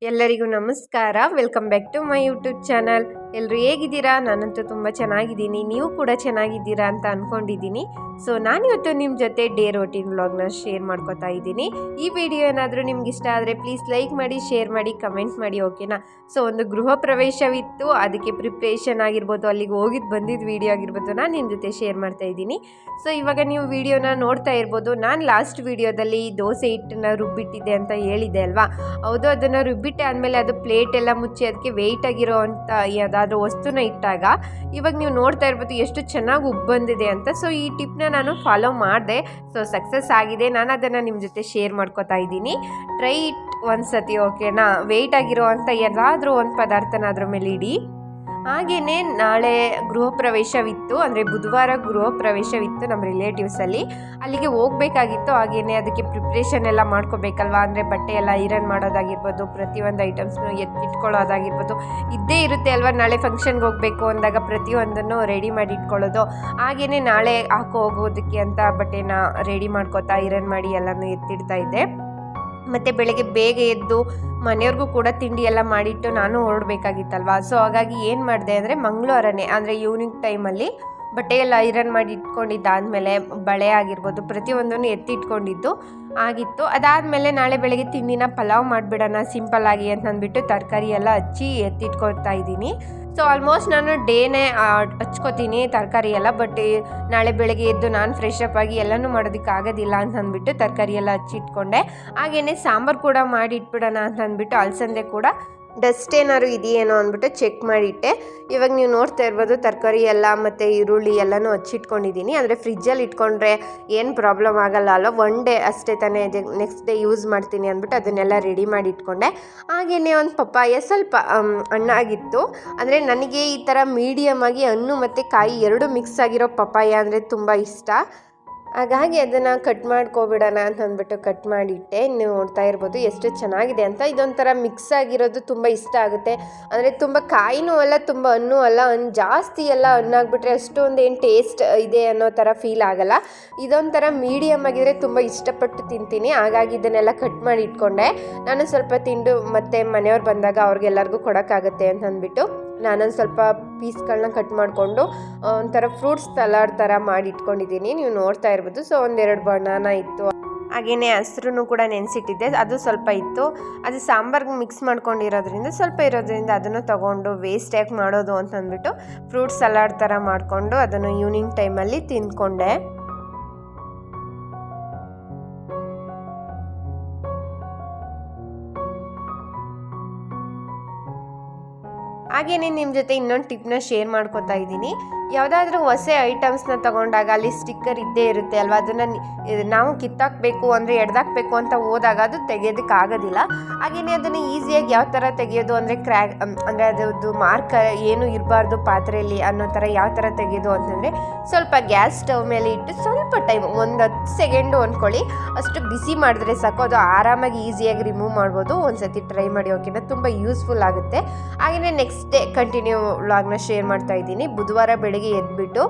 ಎಲ್ಲರಿಗೂ ನಮಸ್ಕಾರ. Welcome back to my YouTube channel. ಎಲ್ಲರೂ ಹೇಗಿದ್ದೀರಾ? ನಾನಂತೂ ತುಂಬ ಚೆನ್ನಾಗಿದ್ದೀನಿ. ನೀವು ಕೂಡ ಚೆನ್ನಾಗಿದ್ದೀರಾ ಅಂತ ಅಂದ್ಕೊಂಡಿದ್ದೀನಿ. ಸೊ ನಾನಿವತ್ತು ನಿಮ್ಮ ಜೊತೆ ಡೇ ರೋಟೀನ್ ವ್ಲಾಗ್ನ ಶೇರ್ ಮಾಡ್ಕೋತಾ ಇದ್ದೀನಿ. ಈ ವಿಡಿಯೋ ಏನಾದರೂ ನಿಮ್ಗೆ ಇಷ್ಟ ಆದರೆ ಪ್ಲೀಸ್ ಲೈಕ್ ಮಾಡಿ, ಶೇರ್ ಮಾಡಿ, ಕಮೆಂಟ್ ಮಾಡಿ, ಓಕೆನಾ? ಸೊ ಒಂದು ಗೃಹ ಪ್ರವೇಶವಿತ್ತು, ಅದಕ್ಕೆ ಪ್ರಿಪ್ರೇಷನ್ ಆಗಿರ್ಬೋದು, ಅಲ್ಲಿಗೆ ಹೋಗಿದ್ದು ಬಂದಿದ್ದು ವಿಡಿಯೋ ಆಗಿರ್ಬೋದು, ನಾನು ನಿಮ್ಮ ಜೊತೆ ಶೇರ್ ಮಾಡ್ತಾ ಇದ್ದೀನಿ. ಸೊ ಇವಾಗ ನೀವು ವಿಡಿಯೋನ ನೋಡ್ತಾ ಇರ್ಬೋದು. ನಾನು ಲಾಸ್ಟ್ ವಿಡಿಯೋದಲ್ಲಿ ದೋಸೆ ಹಿಟ್ಟನ್ನ ರುಬ್ಬಿಟ್ಟಿದ್ದೆ ಅಂತ ಹೇಳಿದೆ ಅಲ್ವಾ? ಹೌದು, ಅದನ್ನು ರುಬ್ಬಿಟ್ಟೆ ಆದಮೇಲೆ ಅದು ಪ್ಲೇಟ್ ಎಲ್ಲ ಮುಚ್ಚಿ ಅದಕ್ಕೆ ವೆಯ್ಟ್ ಆಗಿರೋ ಅಂಥ ಯಾವುದಾದ್ರೂ ವಸ್ತುನ ಇಟ್ಟಾಗ ಇವಾಗ ನೀವು ನೋಡ್ತಾ ಇರ್ಬೋದು ಎಷ್ಟು ಚೆನ್ನಾಗಿ ಉಬ್ಬು ಬಂದಿದೆ ಅಂತ. ಸೊ ಈ ಟಿಪ್ನ ನಾನು ಫಾಲೋ ಮಾಡಿದೆ. ಸೊ ಸಕ್ಸಸ್ ಆಗಿದೆ. ನಾನು ಅದನ್ನು ನಿಮ್ಮ ಜೊತೆ ಶೇರ್ ಮಾಡ್ಕೋತಾ ಇದ್ದೀನಿ. ಟ್ರೈ ಇಟ್ ಒಂದ್ಸತಿ, ಓಕೆನಾ? ವೆಯ್ಟ್ ಆಗಿರೋ ಅಂಥ ಯಾವುದಾದ್ರೂ ಒಂದು ಪದಾರ್ಥನ ಅದ್ರ ಮೇಲೆ ಇಡಿ. ಹಾಗೆಯೇ ನಾಳೆ ಗೃಹ ಪ್ರವೇಶವಿತ್ತು, ಅಂದರೆ ಬುಧವಾರ ಗೃಹ ಪ್ರವೇಶವಿತ್ತು ನಮ್ಮ ರಿಲೇಟಿವ್ಸಲ್ಲಿ. ಅಲ್ಲಿಗೆ ಹೋಗಬೇಕಾಗಿತ್ತು. ಹಾಗೆಯೇ ಅದಕ್ಕೆ ಪ್ರಿಪ್ರೇಷನ್ ಎಲ್ಲ ಮಾಡ್ಕೋಬೇಕಲ್ವ, ಅಂದರೆ ಬಟ್ಟೆ ಎಲ್ಲ ಐರನ್ ಮಾಡೋದಾಗಿರ್ಬೋದು, ಪ್ರತಿಯೊಂದು ಐಟಮ್ಸ್ನು ಎತ್ತಿಟ್ಕೊಳ್ಳೋದಾಗಿರ್ಬೋದು ಇದ್ದೇ ಇರುತ್ತೆ ಅಲ್ವ. ನಾಳೆ ಫಂಕ್ಷನ್ಗೆ ಹೋಗಬೇಕು ಅಂದಾಗ ಪ್ರತಿಯೊಂದನ್ನು ರೆಡಿ ಮಾಡಿ ಇಟ್ಕೊಳ್ಳೋದು. ಹಾಗೆಯೇ ನಾಳೆ ಹಾಕೋ ಹೋಗೋದಕ್ಕೆ ಅಂತ ಬಟ್ಟೆನ ರೆಡಿ ಮಾಡ್ಕೋತಾ ಐರನ್ ಮಾಡಿ ಎಲ್ಲನೂ ಎತ್ತಿಡ್ತಾ ಇದ್ದೆ. ಮತ್ತು ಬೆಳಗ್ಗೆ ಬೇಗ ಎದ್ದು ಮನೆಯವ್ರಿಗೂ ಕೂಡ ತಿಂಡಿ ಎಲ್ಲ ಮಾಡಿಟ್ಟು ನಾನು ಹೊರಡಬೇಕಾಗಿತ್ತಲ್ವ. ಸೊ ಹಾಗಾಗಿ ಏನು ಮಾಡಿದೆ ಅಂದರೆ ಮಂಗಳವಾರನೇ, ಅಂದರೆ ಈವ್ನಿಂಗ್ ಟೈಮಲ್ಲಿ ಬಟ್ಟೆಯೆಲ್ಲ ಐರನ್ ಮಾಡಿ ಇಟ್ಕೊಂಡಿದ್ದಾದಮೇಲೆ ಬಳೆ ಆಗಿರ್ಬೋದು ಪ್ರತಿಯೊಂದನ್ನು ಎತ್ತಿಟ್ಕೊಂಡಿದ್ದು ಆಗಿತ್ತು. ಅದಾದಮೇಲೆ ನಾಳೆ ಬೆಳಗ್ಗೆ ತಿಂಡಿನ ಪಲಾವ್ ಮಾಡಿಬಿಡೋಣ ಸಿಂಪಲ್ಲಾಗಿ ಅಂತ ಅಂದ್ಬಿಟ್ಟು ತರಕಾರಿ ಎಲ್ಲ ಹಚ್ಚಿ ಎತ್ತಿಟ್ಕೊಳ್ತಾ ಇದ್ದೀನಿ. ಸೊ ಆಲ್ಮೋಸ್ಟ್ ನಾನು ಡೇನೇ ಹಚ್ಕೋತೀನಿ ತರಕಾರಿ ಎಲ್ಲ. ಬಟ್ ನಾಳೆ ಬೆಳಗ್ಗೆ ಎದ್ದು ನಾನು ಫ್ರೆಶ್ ಅಪ್ ಆಗಿ ಎಲ್ಲನೂ ಮಾಡೋದಕ್ಕೆ ಆಗೋದಿಲ್ಲ ಅಂತ ಅಂದ್ಬಿಟ್ಟು ತರಕಾರಿ ಎಲ್ಲ ಹಚ್ಚಿಟ್ಕೊಂಡೆ. ಹಾಗೆಯೇ ಸಾಂಬಾರು ಕೂಡ ಮಾಡಿ ಇಟ್ಬಿಡೋಣ ಅಂತ ಅಂದ್ಬಿಟ್ಟು ಅಲಸಂದೆ ಕೂಡ ಡಸ್ಟ್ ಏನಾದ್ರು ಇದೆಯೇನೋ ಅಂದ್ಬಿಟ್ಟು ಚೆಕ್ ಮಾಡಿಟ್ಟೆ. ಇವಾಗ ನೀವು ನೋಡ್ತಾ ಇರ್ಬೋದು ತರಕಾರಿ ಎಲ್ಲ ಮತ್ತು ಈರುಳ್ಳಿ ಎಲ್ಲನೂ ಹಚ್ಚಿಟ್ಕೊಂಡಿದ್ದೀನಿ. ಅಂದರೆ ಫ್ರಿಜ್ಜಲ್ಲಿ ಇಟ್ಕೊಂಡ್ರೆ ಏನು ಪ್ರಾಬ್ಲಮ್ ಆಗಲ್ಲ ಅಲ್ಲ, ಒನ್ ಡೇ ಅಷ್ಟೇ ತಾನೇ, ನೆಕ್ಸ್ಟ್ ಡೇ ಯೂಸ್ ಮಾಡ್ತೀನಿ ಅಂದ್ಬಿಟ್ಟು ಅದನ್ನೆಲ್ಲ ರೆಡಿ ಮಾಡಿ ಇಟ್ಕೊಂಡೆ. ಹಾಗೆಯೇ ಒಂದು ಪಪ್ಪಾಯ ಸ್ವಲ್ಪ ಹಣ್ಣಾಗಿತ್ತು. ಅಂದರೆ ನನಗೆ ಈ ಥರ ಮೀಡಿಯಮ್ ಆಗಿ ಹಣ್ಣು ಮತ್ತು ಕಾಯಿ ಎರಡು ಮಿಕ್ಸ್ ಆಗಿರೋ ಪಪ್ಪಾಯ ಅಂದರೆ ತುಂಬ ಇಷ್ಟ. ಹಾಗಾಗಿ ಅದನ್ನು ಕಟ್ ಮಾಡ್ಕೊಬಿಡೋಣ ಅಂತ ಅಂದ್ಬಿಟ್ಟು ಕಟ್ ಮಾಡಿಟ್ಟೆ. ನೀವು ನೋಡ್ತಾ ಇರ್ಬೋದು ಎಷ್ಟು ಚೆನ್ನಾಗಿದೆ ಅಂತ. ಇದೊಂಥರ ಮಿಕ್ಸ್ ಆಗಿರೋದು ತುಂಬ ಇಷ್ಟ ಆಗುತ್ತೆ. ಅಂದರೆ ತುಂಬ ಕಾಯಿನೂ ಅಲ್ಲ, ತುಂಬ ಹಣ್ಣು ಅಲ್ಲ, ಹಣ್ಣು ಜಾಸ್ತಿ ಎಲ್ಲ ಹಣ್ಣಾಗ್ಬಿಟ್ರೆ ಅಷ್ಟೊಂದು ಏನು ಟೇಸ್ಟ್ ಇದೆ ಅನ್ನೋ ಥರ ಫೀಲ್ ಆಗಲ್ಲ. ಇದೊಂಥರ ಮೀಡಿಯಮ್ ಆಗಿದ್ರೆ ತುಂಬ ಇಷ್ಟಪಟ್ಟು ತಿಂತೀನಿ. ಹಾಗಾಗಿ ಇದನ್ನೆಲ್ಲ ಕಟ್ ಮಾಡಿ ಇಟ್ಕೊಂಡೆ. ನಾನು ಸ್ವಲ್ಪ ತಿಂದು ಮತ್ತು ಮನೆಯವ್ರು ಬಂದಾಗ ಅವ್ರಿಗೆಲ್ಲರಿಗೂ ಕೊಡೋಕ್ಕಾಗತ್ತೆ ಅಂತ ಅಂದ್ಬಿಟ್ಟು ನಾನೊಂದು ಸ್ವಲ್ಪ ಪೀಸ್ಗಳನ್ನ ಕಟ್ ಮಾಡಿಕೊಂಡು ಒಂಥರ ಫ್ರೂಟ್ಸ್ ಸಲಾಡ್ ಥರ ಮಾಡಿ ಇಟ್ಕೊಂಡಿದ್ದೀನಿ. ನೀವು ನೋಡ್ತಾ ಇರ್ಬೋದು. ಸೊ ಒಂದೆರಡು ಬನಾನಾ ಇತ್ತು, ಹಾಗೆಯೇ ಹಸ್ರು ಕೂಡ ನೆನೆಸಿಟ್ಟಿದ್ದೆ, ಅದು ಸ್ವಲ್ಪ ಇತ್ತು. ಅದು ಸಾಂಬಾರ್ಗೆ ಮಿಕ್ಸ್ ಮಾಡ್ಕೊಂಡಿರೋದ್ರಿಂದ ಸ್ವಲ್ಪ ಇರೋದ್ರಿಂದ ಅದನ್ನು ತೊಗೊಂಡು ವೇಸ್ಟ್ ಯಾಕೆ ಮಾಡೋದು ಅಂತ ಅಂದ್ಬಿಟ್ಟು ಫ್ರೂಟ್ಸ್ ಸಲಾಡ್ ಥರ ಮಾಡಿಕೊಂಡು ಅದನ್ನು ಈವ್ನಿಂಗ್ ಟೈಮಲ್ಲಿ ತಿಂದ್ಕೊಂಡೆ. ಹಾಗೆಯೇ ನಿಮ್ಮ ಜೊತೆ ಇನ್ನೊಂದು ಟಿಪ್ನ ಶೇರ್ ಮಾಡ್ಕೋತಾ ಇದ್ದೀನಿ. ಯಾವುದಾದ್ರೂ ಹೊಸ ಐಟಮ್ಸ್ನ ತೊಗೊಂಡಾಗ ಅಲ್ಲಿ ಸ್ಟಿಕ್ಕರ್ ಇದ್ದೇ ಇರುತ್ತೆ ಅಲ್ವಾ, ಅದನ್ನು ನಾವು ಕಿತ್ತಾಕಬೇಕು ಅಂದರೆ ಎಡ್ದಾಕಬೇಕು ಅಂತ ಹೋದಾಗ ಅದು ತೆಗೆಯೋದಕ್ಕಾಗೋದಿಲ್ಲ. ಹಾಗೆಯೇ ಅದನ್ನು ಈಸಿಯಾಗಿ ಯಾವ ಥರ ತೆಗೆಯೋದು ಅಂದರೆ ಅಂದರೆ ಅದರದ್ದು ಮಾರ್ಕ್ ಏನು ಇರಬಾರ್ದು ಪಾತ್ರೆಯಲ್ಲಿ ಅನ್ನೋ ಥರ ಯಾವ ಥರ ತೆಗೆಯೋದು ಅಂತಂದರೆ ಸ್ವಲ್ಪ ಗ್ಯಾಸ್ ಸ್ಟವ್ ಮೇಲೆ ಇಟ್ಟು ಸ್ವಲ್ಪ ಟೈಮ್, ಒಂದು 10 ಸೆಕೆಂಡು ಅಂದ್ಕೊಳ್ಳಿ, ಅಷ್ಟು ಬಿಸಿ ಮಾಡಿದ್ರೆ ಸಾಕು, ಅದು ಆರಾಮಾಗಿ ಈಸಿಯಾಗಿ ರಿಮೂವ್ ಮಾಡ್ಬೋದು. ಒಂದು ಸತಿ ಟ್ರೈ ಮಾಡಿ, ಓಕೆನಾ? ತುಂಬ ಯೂಸ್ಫುಲ್ ಆಗುತ್ತೆ. ಹಾಗೆಯೇ ನೆಕ್ಸ್ಟ್ ಡೇ ಕಂಟಿನ್ಯೂ ವ್ಲಾಗ್ನ ಶೇರ್ ಮಾಡ್ತಾ ಇದ್ದೀನಿ. ಬುಧವಾರ ಬೆಳಗ್ಗೆ ಎದ್ಬಿಟ್ಟು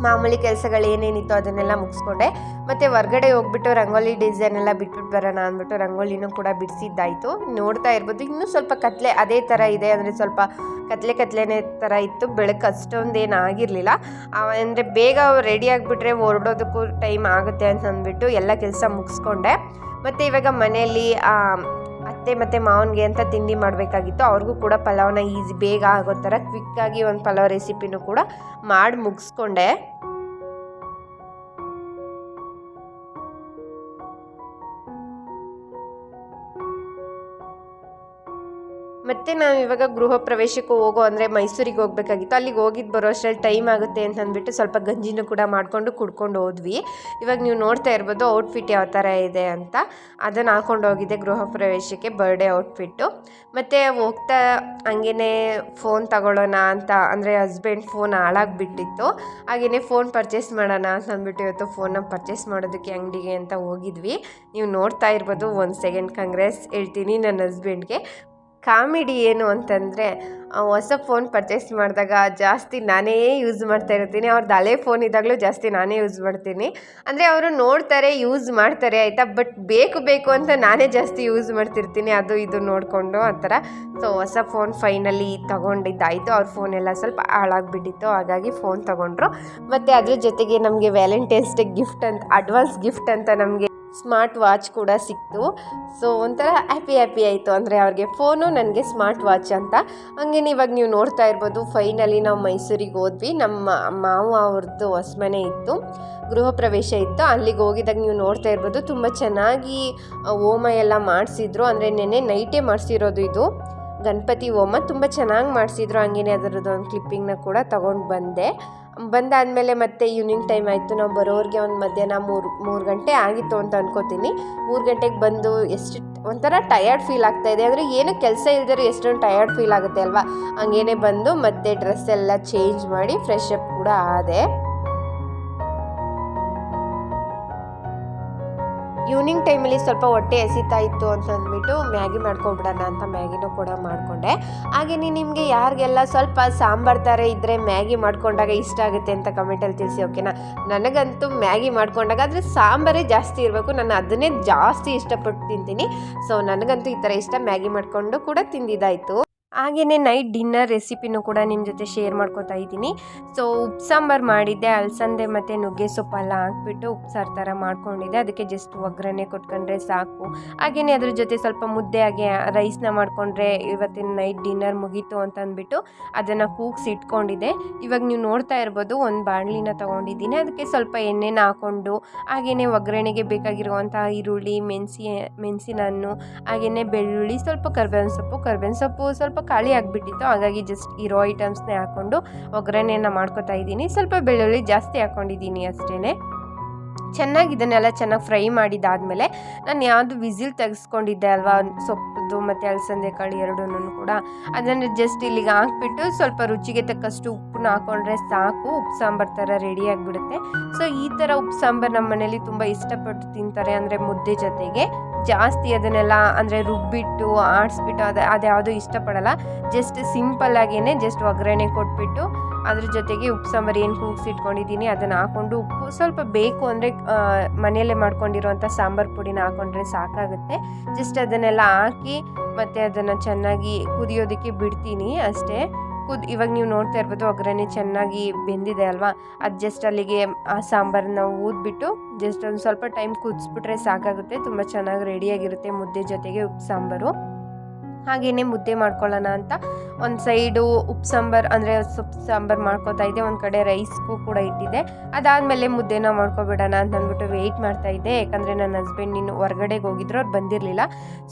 ಮಾಮೂಲಿ ಕೆಲಸಗಳು ಏನೇನಿತ್ತು ಅದನ್ನೆಲ್ಲ ಮುಗಿಸ್ಕೊಂಡೆ. ಮತ್ತು ಹೊರ್ಗಡೆ ಹೋಗ್ಬಿಟ್ಟು ರಂಗೋಲಿ ಡಿಸೈನ್ ಎಲ್ಲ ಬಿಟ್ಬಿಟ್ಟು ಬರೋಣ ಅಂದ್ಬಿಟ್ಟು ರಂಗೋಲಿನೂ ಕೂಡ ಬಿಡಿಸಿದ್ದಾಯಿತು. ನೋಡ್ತಾ ಇರ್ಬೋದು ಇನ್ನೂ ಸ್ವಲ್ಪ ಕತ್ಲೆ ಅದೇ ಥರ ಇದೆ, ಅಂದರೆ ಸ್ವಲ್ಪ ಕತ್ಲೆನೇ ಥರ ಇತ್ತು. ಬೆಳಕು ಅಷ್ಟೊಂದೇನು ಆಗಿರಲಿಲ್ಲ. ಅಂದರೆ ಬೇಗ ರೆಡಿ ಆಗಿಬಿಟ್ರೆ ಹೊರಡೋದಕ್ಕೂ ಟೈಮ್ ಆಗುತ್ತೆ ಅಂತ ಅಂದ್ಬಿಟ್ಟು ಎಲ್ಲ ಕೆಲಸ ಮುಗಿಸ್ಕೊಂಡೆ. ಮತ್ತು ಇವಾಗ ಮನೆಯಲ್ಲಿ ಅತ್ತೆ ಮತ್ತು ಮಾವನಿಗೆ ಅಂತ ತಿಂಡಿ ಮಾಡಬೇಕಾಗಿತ್ತು. ಅವ್ರಿಗೂ ಕೂಡ ಪಲಾವ್ನ ಈಸಿ ಬೇಗ ಆಗೋ ಥರ ಕ್ವಿಕ್ಕಾಗಿ ಒಂದು ಪಲಾವ್ ರೆಸಿಪಿನೂ ಕೂಡ ಮಾಡಿ ಮುಗಿಸ್ಕೊಂಡೆ. ಮತ್ತು ನಾವು ಇವಾಗ ಗೃಹ ಪ್ರವೇಶಕ್ಕೆ ಅಂದರೆ ಮೈಸೂರಿಗೆ ಹೋಗಬೇಕಾಗಿತ್ತು. ಅಲ್ಲಿಗೆ ಹೋಗಿದ್ದು ಬರೋ ಅಷ್ಟರಲ್ಲಿ ಟೈಮ್ ಆಗುತ್ತೆ ಅಂತ ಅಂದ್ಬಿಟ್ಟು ಸ್ವಲ್ಪ ಗಂಜಿನೂ ಕೂಡ ಮಾಡಿಕೊಂಡು ಕುಡ್ಕೊಂಡು ಹೋದ್ವಿ. ಇವಾಗ ನೀವು ನೋಡ್ತಾ ಇರ್ಬೋದು ಔಟ್ಫಿಟ್ ಯಾವ ಥರ ಇದೆ ಅಂತ. ಅದನ್ನು ಹಾಕ್ಕೊಂಡು ಹೋಗಿದ್ದೆ ಗೃಹ ಪ್ರವೇಶಕ್ಕೆ, ಬರ್ಡೇ ಔಟ್ಫಿಟ್ಟು. ಮತ್ತು ಹೋಗ್ತಾ ಹಂಗೇ ಫೋನ್ ತಗೊಳ್ಳೋಣ ಅಂತ, ಅಂದರೆ ಹಸ್ಬೆಂಡ್ ಫೋನ್ ಹಾಳಾಗಿಬಿಟ್ಟಿತ್ತು. ಹಾಗೆಯೇ ಫೋನ್ ಪರ್ಚೇಸ್ ಮಾಡೋಣ ಅಂತ ಅಂದ್ಬಿಟ್ಟು ಇವತ್ತು ಫೋನ್ನ ಪರ್ಚೇಸ್ ಮಾಡೋದಕ್ಕೆ ಅಂಗಡಿಗೆ ಅಂತ ಹೋಗಿದ್ವಿ. ನೀವು ನೋಡ್ತಾ ಇರ್ಬೋದು. 1 ಸೆಕೆಂಡ್ ಕಂಗ್ರೆಸ್ ಹೇಳ್ತೀನಿ ನನ್ನ ಹಸ್ಬೆಂಡ್ಗೆ. ಕಾಮಿಡಿ ಏನು ಅಂತಂದರೆ ಹೊಸ ಫೋನ್ ಪರ್ಚೇಸ್ ಮಾಡಿದಾಗ ಜಾಸ್ತಿ ನಾನೇ ಯೂಸ್ ಮಾಡ್ತಾ ಇರ್ತೀನಿ. ಅವ್ರದ್ದು ಹಳೆ ಫೋನ್ ಇದ್ದಾಗಲೂ ಜಾಸ್ತಿ ನಾನೇ ಯೂಸ್ ಮಾಡ್ತೀನಿ. ಅಂದರೆ ಅವರು ನೋಡ್ತಾರೆ, ಯೂಸ್ ಮಾಡ್ತಾರೆ ಆಯಿತಾ, ಬಟ್ ಬೇಕು ಬೇಕು ಅಂತ ನಾನೇ ಜಾಸ್ತಿ ಯೂಸ್ ಮಾಡ್ತಿರ್ತೀನಿ, ಅದು ಇದು ನೋಡಿಕೊಂಡು ಆ ಥರ. ಸೊ ಹೊಸ ಫೋನ್ ಫೈನಲಿ ತೊಗೊಂಡಿದ್ದಾಯಿತು. ಅವ್ರ ಫೋನ್ ಎಲ್ಲ ಸ್ವಲ್ಪ ಹಾಳಾಗಿಬಿಟ್ಟಿತ್ತು, ಹಾಗಾಗಿ ಫೋನ್ ತೊಗೊಂಡ್ರು. ಮತ್ತು ಅದ್ರ ಜೊತೆಗೆ ನಮಗೆ ವ್ಯಾಲೆಂಟೈನ್ಸ್ ಡೇ ಗಿಫ್ಟ್ ಅಂತ, ಅಡ್ವಾನ್ಸ್ ಗಿಫ್ಟ್ ಅಂತ ನಮಗೆ ಸ್ಮಾರ್ಟ್ ವಾಚ್ ಕೂಡ ಸಿಕ್ತು. ಸೊ ಒಂಥರ ಹ್ಯಾಪಿ ಆಯಿತು. ಅಂದರೆ ಅವ್ರಿಗೆ ಫೋನು, ನನಗೆ ಸ್ಮಾರ್ಟ್ ವಾಚ್ ಅಂತ. ಹಂಗೇನೆ ಇವಾಗ ನೀವು ನೋಡ್ತಾ ಇರ್ಬೋದು, ಫೈನಲಿ ನಾವು ಮೈಸೂರಿಗೆ ಹೋದ್ವಿ. ನಮ್ಮ ಮಾವ ಅವ್ರದ್ದು ಹೊಸ ಮನೆ ಇತ್ತು, ಗೃಹ ಪ್ರವೇಶ ಇತ್ತು. ಅಲ್ಲಿಗೆ ಹೋಗಿದಾಗ ನೀವು ನೋಡ್ತಾ ಇರ್ಬೋದು, ತುಂಬ ಚೆನ್ನಾಗಿ ಹೋಮ ಎಲ್ಲ ಮಾಡಿಸಿದ್ರು. ಅಂದರೆ ನೆನ್ನೆ ನೈಟೇ ಮಾಡಿಸಿರೋದು ಇದು ಗಣಪತಿ ಹೋಮ, ತುಂಬ ಚೆನ್ನಾಗಿ ಮಾಡಿಸಿದ್ರು. ಹಂಗೇನೆ ಅದರದ್ದು ಒಂದು ಕ್ಲಿಪ್ಪಿಂಗ್ನ ಕೂಡ ತೊಗೊಂಡು ಬಂದಾದಮೇಲೆ ಮತ್ತೆ ಈವ್ನಿಂಗ್ ಟೈಮ್ ಆಯಿತು. ನಾವು ಬರೋರಿಗೆ ಒಂದು ಮಧ್ಯಾಹ್ನ ಮೂರು ಗಂಟೆ ಆಗಿತ್ತು ಅಂತ ಅನ್ಕೋತೀನಿ. 3 ಗಂಟೆಗೆ ಬಂದು ಎಷ್ಟು ಒಂಥರ ಟಯರ್ಡ್ ಫೀಲ್ ಆಗ್ತಾಯಿದೆ. ಅಂದರೆ ಏನು ಕೆಲಸ ಇಲ್ದಿರೋ ಎಷ್ಟೊಂದು ಟಯರ್ಡ್ ಫೀಲ್ ಆಗುತ್ತೆ ಅಲ್ವಾ, ಹಂಗೇನೆ ಬಂದು ಮತ್ತೆ ಡ್ರೆಸ್ ಎಲ್ಲ ಚೇಂಜ್ ಮಾಡಿ ಫ್ರೆಶ್ ಅಪ್ ಕೂಡ ಆದೆ. ಈವ್ನಿಂಗ್ ಟೈಮಲ್ಲಿ ಸ್ವಲ್ಪ ಹೊಟ್ಟೆ ಹಸಿತಾ ಇತ್ತು ಅಂತ ಅಂದ್ಬಿಟ್ಟು ಮ್ಯಾಗಿ ಮಾಡ್ಕೊಂಬಿಡೋಣ ಅಂತ ಮ್ಯಾಗಿನೂ ಕೂಡ ಮಾಡಿಕೊಂಡೆ. ಹಾಗೆಯೇ ನಿಮಗೆ ಯಾರಿಗೆಲ್ಲ ಸ್ವಲ್ಪ ಸಾಂಬಾರು ಥರ ಇದ್ದರೆ ಮ್ಯಾಗಿ ಮಾಡ್ಕೊಂಡಾಗ ಇಷ್ಟ ಆಗುತ್ತೆ ಅಂತ ಕಮೆಂಟಲ್ಲಿ ತಿಳಿಸಿ, ಓಕೆನಾ. ನನಗಂತೂ ಮ್ಯಾಗಿ ಮಾಡ್ಕೊಂಡಾಗ ಆದರೆ ಸಾಂಬಾರೇ ಜಾಸ್ತಿ ಇರಬೇಕು, ನಾನು ಅದನ್ನೇ ಜಾಸ್ತಿ ಇಷ್ಟಪಟ್ಟು ತಿಂತೀನಿ. ಸೊ ನನಗಂತೂ ಈ ಥರ ಇಷ್ಟ, ಮ್ಯಾಗಿ ಮಾಡಿಕೊಂಡು ಕೂಡ ತಿಂದಿದ್ದಾಯಿತು. ಹಾಗೆಯೇ ನೈಟ್ ಡಿನ್ನರ್ ರೆಸಿಪಿನೂ ಕೂಡ ನಿಮ್ಮ ಜೊತೆ ಶೇರ್ ಮಾಡ್ಕೊತಾ ಇದ್ದೀನಿ. ಸೊ ಉಪ್ಪು ಸಾಂಬಾರು ಮಾಡಿದ್ದೆ, ಅಲಸಂದೆ ಮತ್ತು ನುಗ್ಗೆ ಸೊಪ್ಪೆಲ್ಲ ಹಾಕ್ಬಿಟ್ಟು ಉಪ್ಸಾರು ಥರ ಮಾಡ್ಕೊಂಡಿದ್ದೆ. ಅದಕ್ಕೆ ಜಸ್ಟ್ ಒಗ್ಗರಣೆ ಕೊಟ್ಕೊಂಡ್ರೆ ಸಾಕು. ಹಾಗೆಯೇ ಅದ್ರ ಜೊತೆ ಸ್ವಲ್ಪ ಮುದ್ದೆ ಹಾಗೆ ರೈಸ್ನ ಮಾಡಿಕೊಂಡ್ರೆ ಇವತ್ತಿನ ನೈಟ್ ಡಿನ್ನರ್ ಮುಗೀತು ಅಂತ ಅಂದ್ಬಿಟ್ಟು ಅದನ್ನು ಕೂಗಿಸಿ ಇಟ್ಕೊಂಡಿದ್ದೆ. ಇವಾಗ ನೀವು ನೋಡ್ತಾ ಇರ್ಬೋದು, ಒಂದು ಬಾಣಲಿನ ತೊಗೊಂಡಿದ್ದೀನಿ. ಅದಕ್ಕೆ ಸ್ವಲ್ಪ ಎಣ್ಣೆನ ಹಾಕ್ಕೊಂಡು ಹಾಗೆಯೇ ಒಗ್ಗರಣೆಗೆ ಬೇಕಾಗಿರುವಂಥ ಈರುಳ್ಳಿ, ಮೆಣಸಿನ ಹಣ್ಣು, ಹಾಗೆಯೇ ಬೆಳ್ಳುಳ್ಳಿ, ಸ್ವಲ್ಪ ಕರ್ಬೇವಿನ ಸೊಪ್ಪು ಸ್ವಲ್ಪ ಖಾಲಿ ಆಗಿಬಿಟ್ಟಿತ್ತು. ಹಾಗಾಗಿ ಜಸ್ಟ್ ಇರೋ ಐಟಮ್ಸ್ನೇ ಹಾಕ್ಕೊಂಡು ಒಗ್ಗರಣೆಯನ್ನು ಮಾಡ್ಕೊತಾ ಇದ್ದೀನಿ. ಸ್ವಲ್ಪ ಬೆಳ್ಳುಳ್ಳಿ ಜಾಸ್ತಿ ಹಾಕ್ಕೊಂಡಿದ್ದೀನಿ ಅಷ್ಟೇ. ಚೆನ್ನಾಗಿ ಇದನ್ನೆಲ್ಲ ಚೆನ್ನಾಗಿ ಫ್ರೈ ಮಾಡಿದ್ದಾದಮೇಲೆ ನಾನು ಯಾವುದು ವಿಸಿಲ್ ತೆಗೆಸ್ಕೊಂಡಿದ್ದೆ ಅಲ್ವಾ, ಸೊಪ್ಪು ಮತ್ತು ಅಲಸಂದೆ ಕಾಳು ಎರಡೂ ಕೂಡ ಅದನ್ನು ಜಸ್ಟ್ ಇಲ್ಲಿಗೆ ಹಾಕ್ಬಿಟ್ಟು ಸ್ವಲ್ಪ ರುಚಿಗೆ ತಕ್ಕಷ್ಟು ಉಪ್ಪನ್ನ ಹಾಕ್ಕೊಂಡ್ರೆ ಸಾಕು. ಉಪ್ಪು ಸಾಂಬಾರು ಥರ ರೆಡಿ ಆಗಿಬಿಡುತ್ತೆ. ಸೊ ಈ ಥರ ಉಪ್ಪು ಸಾಂಬಾರು ನಮ್ಮ ಮನೇಲಿ ತುಂಬ ಇಷ್ಟಪಟ್ಟು ತಿಂತಾರೆ. ಅಂದರೆ ಮುದ್ದೆ ಜೊತೆಗೆ ಜಾಸ್ತಿ ಅದನ್ನೆಲ್ಲ ಅಂದರೆ ರುಬ್ಬಿಟ್ಟು ಆಡಿಸ್ಬಿಟ್ಟು ಅದ್ಯಾವುದೂ ಇಷ್ಟಪಡಲ್ಲ. ಜಸ್ಟ್ ಸಿಂಪಲ್ಲಾಗೇ ಜಸ್ಟ್ ಒಗ್ಗರಣೆ ಕೊಟ್ಬಿಟ್ಟು ಅದ್ರ ಜೊತೆಗೆ ಉಪ್ಪು ಸಾಂಬಾರು ಏನು ಕೂಗಿಸಿಟ್ಕೊಂಡಿದ್ದೀನಿ ಅದನ್ನು ಹಾಕ್ಕೊಂಡು, ಉಪ್ಪು ಸ್ವಲ್ಪ ಬೇಕು ಅಂದರೆ ಮನೆಯಲ್ಲೇ ಮಾಡ್ಕೊಂಡಿರೋಂಥ ಸಾಂಬಾರು ಪುಡಿನ ಹಾಕ್ಕೊಂಡ್ರೆ ಸಾಕಾಗುತ್ತೆ. ಜಸ್ಟ್ ಅದನ್ನೆಲ್ಲ ಹಾಕಿ ಮತ್ತು ಅದನ್ನು ಚೆನ್ನಾಗಿ ಕುದಿಯೋದಕ್ಕೆ ಬಿಡ್ತೀನಿ ಅಷ್ಟೇ. ಇವಾಗ ನೀವು ನೋಡ್ತಾ ಇರ್ಬೋದು, ಒಗ್ಗರಣೆ ಚೆನ್ನಾಗಿ ಬೆಂದಿದೆ ಅಲ್ವಾ, ಅದು ಜಸ್ಟ್ ಅಲ್ಲಿಗೆ ಆ ಸಾಂಬಾರನ್ನ ಊದ್ಬಿಟ್ಟು ಜಸ್ಟ್ ಒಂದು ಸ್ವಲ್ಪ ಟೈಮ್ ಕುದಿಸ್ಬಿಟ್ರೆ ಸಾಕಾಗುತ್ತೆ. ತುಂಬ ಚೆನ್ನಾಗಿ ರೆಡಿಯಾಗಿರುತ್ತೆ ಮುದ್ದೆ ಜೊತೆಗೆ ಉಪ್ಪು ಸಾಂಬಾರು. ಹಾಗೆಯೇ ಮುದ್ದೆ ಮಾಡ್ಕೊಳ್ಳೋಣ ಅಂತ ಒಂದು ಸೈಡು ಉಪ್ಪು ಸಾಂಬಾರು ಅಂದರೆ ಸೊಪ್ಪು ಸಾಂಬಾರು ಮಾಡ್ಕೊತಾ ಇದ್ದೆ, ಒಂದು ಕಡೆ ರೈಸ್ಗೂ ಕೂಡ ಇಟ್ಟಿದ್ದೆ. ಅದಾದಮೇಲೆ ಮುದ್ದೆನ ಮಾಡ್ಕೊಬಿಡೋಣ ಅಂತ ಅಂದ್ಬಿಟ್ಟು ವೆಯ್ಟ್ ಮಾಡ್ತಾಯಿದ್ದೆ. ಯಾಕಂದರೆ ನನ್ನ ಹಸ್ಬೆಂಡ್ ಇನ್ನು ಹೊರ್ಗಡೆಗೆ ಹೋಗಿದ್ರು, ಅವ್ರು ಬಂದಿರಲಿಲ್ಲ.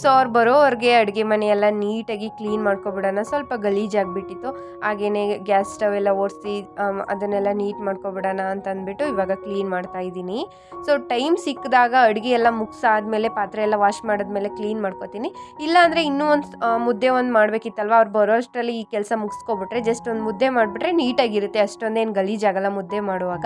ಸೊ ಅವ್ರು ಬರೋವ್ರಿಗೆ ಅಡುಗೆ ಮನೆಯೆಲ್ಲ ನೀಟಾಗಿ ಕ್ಲೀನ್ ಮಾಡ್ಕೊಬಿಡೋಣ, ಸ್ವಲ್ಪ ಗಲೀಜಾಗಿಬಿಟ್ಟಿತ್ತು. ಹಾಗೆಯೇ ಗ್ಯಾಸ್ ಸ್ಟವ್ ಎಲ್ಲ ಒರೆಸಿ ಅದನ್ನೆಲ್ಲ ನೀಟ್ ಮಾಡ್ಕೊಬಿಡೋಣ ಅಂತ ಅಂದ್ಬಿಟ್ಟು ಇವಾಗ ಕ್ಲೀನ್ ಮಾಡ್ತಾಯಿದ್ದೀನಿ. ಸೊ ಟೈಮ್ ಸಿಕ್ಕಿದಾಗ ಅಡುಗೆ ಎಲ್ಲ ಮುಗಿಸಾದ್ಮೇಲೆ ಪಾತ್ರೆ ಎಲ್ಲ ವಾಶ್ ಮಾಡಿದ್ಮೇಲೆ ಕ್ಲೀನ್ ಮಾಡ್ಕೊತೀನಿ. ಇಲ್ಲಾಂದರೆ ಇನ್ನೂ ಒಂದು ಮುದ್ದೆ ಒಂದು ಮಾಡಬೇಕಿತ್ತಲ್ವ, ಅವ್ರು ಬರೋ ಅಷ್ಟರಲ್ಲಿ ಈ ಕೆಲಸ ಮುಗಿಸ್ಕೊಬಿಟ್ರೆ ಜಸ್ಟ್ ಒಂದು ಮುದ್ದೆ ಮಾಡಿಬಿಟ್ರೆ ನೀಟಾಗಿರುತ್ತೆ, ಅಷ್ಟೊಂದೇನು ಗಲೀಜಾಗಲ್ಲ ಮುದ್ದೆ ಮಾಡುವಾಗ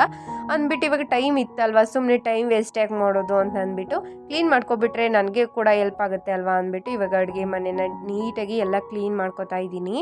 ಅಂದ್ಬಿಟ್ಟು. ಇವಾಗ ಟೈಮ್ ಇತ್ತಲ್ವ, ಸುಮ್ಮನೆ ಟೈಮ್ ವೇಸ್ಟ್ ಯಾಕೆ ಮಾಡೋದು ಅಂತ ಅಂದ್ಬಿಟ್ಟು ಕ್ಲೀನ್ ಮಾಡ್ಕೊಬಿಟ್ರೆ ನನಗೆ ಕೂಡ ಹೆಲ್ಪ್ ಆಗುತ್ತೆ ಅಲ್ವಾ ಅಂದ್ಬಿಟ್ಟು ಇವಾಗ ಅಡುಗೆ ಮನೆನ ನೀಟಾಗಿ ಎಲ್ಲ ಕ್ಲೀನ್ ಮಾಡ್ಕೊತಾ ಇದ್ದೀನಿ.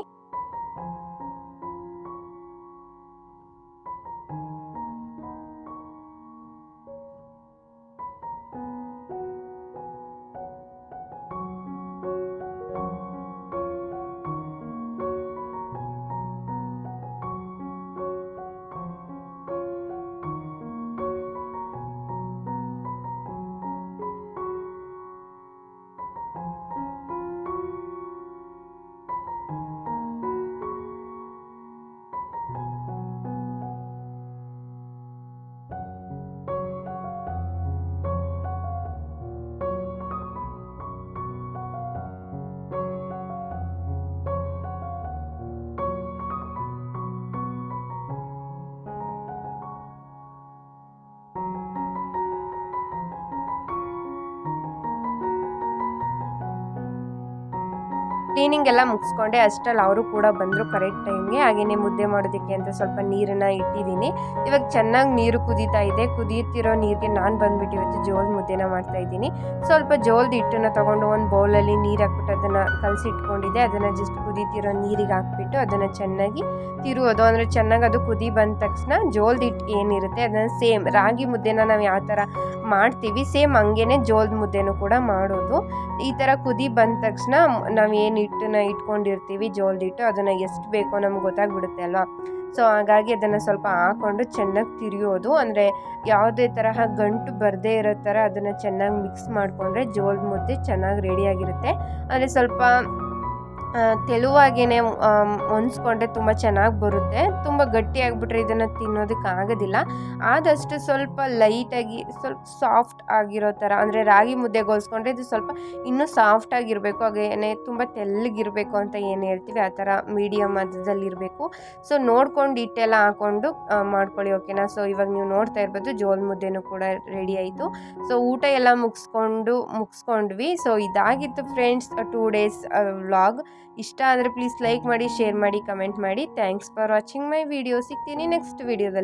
ಕ್ಲೀನಿಂಗ್ ಎಲ್ಲ ಮುಗಿಸ್ಕೊಂಡೆ. ಅಷ್ಟರಲ್ಲಿ ಅವರು ಕೂಡ ಬಂದರು ಕರೆಕ್ಟ್ ಟೈಮ್ಗೆ. ಹಾಗೆಯೇ ಮುದ್ದೆ ಮಾಡೋದಕ್ಕೆ ಅಂತ ಸ್ವಲ್ಪ ನೀರನ್ನು ಇಟ್ಟಿದ್ದೀನಿ. ಇವಾಗ ಚೆನ್ನಾಗಿ ನೀರು ಕುದೀತಾ ಇದೆ. ಕುದಿಯುತ್ತಿರೋ ನೀರಿಗೆ ನಾನು ಬಂದುಬಿಟ್ಟು ಇವತ್ತು ಜೋಳದ ಮುದ್ದೆನ ಮಾಡ್ತಾಯಿದ್ದೀನಿ. ಸ್ವಲ್ಪ ಜೋಳದ ಹಿಟ್ಟನ್ನು ತೊಗೊಂಡು ಒಂದು ಬೌಲಲ್ಲಿ ನೀರು ಹಾಕ್ಬಿಟ್ಟು ಅದನ್ನು ಕಲಸಿಟ್ಕೊಂಡಿದ್ದೆ. ಅದನ್ನು ಜಸ್ಟ್ ಕುದೀತಿರೋ ನೀರಿಗೆ ಹಾಕ್ಬಿಟ್ಟು ಅದನ್ನು ಚೆನ್ನಾಗಿ ತಿರುವುದು. ಅಂದರೆ ಚೆನ್ನಾಗಿ ಅದು ಕುದಿ ಬಂದ ತಕ್ಷಣ ಜೋಳದ ಹಿಟ್ಟು ಏನಿರುತ್ತೆ ಅದನ್ನು ಸೇಮ್ ರಾಗಿ ಮುದ್ದೆನ ನಾವು ಯಾವ ಥರ ಮಾಡ್ತೀವಿ ಸೇಮ್ ಹಂಗೇ ಜೋಳದ ಮುದ್ದೆನೂ ಕೂಡ ಮಾಡೋದು. ಈ ಥರ ಕುದಿ ಬಂದ ತಕ್ಷಣ ನಾವು ಏನು ಹಿಟ್ಟನ್ನ ಇಟ್ಕೊಂಡಿರ್ತೀವಿ ಜೋಳದ ಹಿಟ್ಟು ಅದನ್ನು ಎಷ್ಟು ಬೇಕೋ ನಮ್ಗೆ ಗೊತ್ತಾಗ್ಬಿಡುತ್ತೆ ಅಲ್ವಾ. ಸೊ ಹಾಗಾಗಿ ಅದನ್ನು ಸ್ವಲ್ಪ ಹಾಕ್ಕೊಂಡು ಚೆನ್ನಾಗಿ ತಿರುಯೋದು. ಅಂದರೆ ಯಾವುದೇ ತರಹ ಗಂಟು ಬರದೇ ಇರೋ ಥರ ಅದನ್ನು ಚೆನ್ನಾಗಿ ಮಿಕ್ಸ್ ಮಾಡಿಕೊಂಡ್ರೆ ಜೋಳದ ಮುದ್ದೆ ಚೆನ್ನಾಗಿ ರೆಡಿಯಾಗಿರುತ್ತೆ. ಅಂದರೆ ಸ್ವಲ್ಪ ತೆಳುವಾಗೇ ಹೊಂದ್ಸ್ಕೊಂಡ್ರೆ ತುಂಬ ಚೆನ್ನಾಗಿ ಬರುತ್ತೆ. ತುಂಬ ಗಟ್ಟಿಯಾಗಿಬಿಟ್ರೆ ಇದನ್ನು ತಿನ್ನೋದಕ್ಕೆ ಆಗೋದಿಲ್ಲ. ಆದಷ್ಟು ಸ್ವಲ್ಪ ಲೈಟಾಗಿ ಸ್ವಲ್ಪ ಸಾಫ್ಟ್ ಆಗಿರೋ ಥರ ಅಂದರೆ ರಾಗಿ ಮುದ್ದೆಗೆ ಹೋಲಿಸ್ಕೊಂಡ್ರೆ ಇದು ಸ್ವಲ್ಪ ಇನ್ನೂ ಸಾಫ್ಟಾಗಿರಬೇಕು. ಹಾಗೆಯೇ ತುಂಬ ತೆಳ್ಳಗಿರಬೇಕು ಅಂತ ಏನು ಹೇಳ್ತೀವಿ ಆ ಥರ ಮೀಡಿಯಮ್ ಅದರಲ್ಲಿರಬೇಕು. ಸೊ ನೋಡ್ಕೊಂಡು ಹಿಟ್ಟೆಲ್ಲ ಹಾಕ್ಕೊಂಡು ಮಾಡ್ಕೊಳ್ಳಿ ಓಕೆನಾ. ಸೊ ಇವಾಗ ನೀವು ನೋಡ್ತಾ ಇರ್ಬೋದು ಜೋಳದ ಮುದ್ದೆನೂ ಕೂಡ ರೆಡಿ ಆಯಿತು. ಸೊ ಊಟ ಎಲ್ಲ ಮುಗಿಸ್ಕೊಂಡ್ವಿ. ಸೊ ಇದಾಗಿತ್ತು ಫ್ರೆಂಡ್ಸ್ 2 ಡೇಸ್ ವ್ಲಾಗ್. ಇಷ್ಟ ಆದರೆ ಪ್ಲೀಸ್ ಲೈಕ್ ಮಾಡಿ, ಶೇರ್ ಮಾಡಿ, ಕಮೆಂಟ್ ಮಾಡಿ. Thanks for watching my video. ಸಿಗ್ತೀನಿ ನೆಕ್ಸ್ಟ್ ವಿಡಿಯೋದಲ್ಲಿ.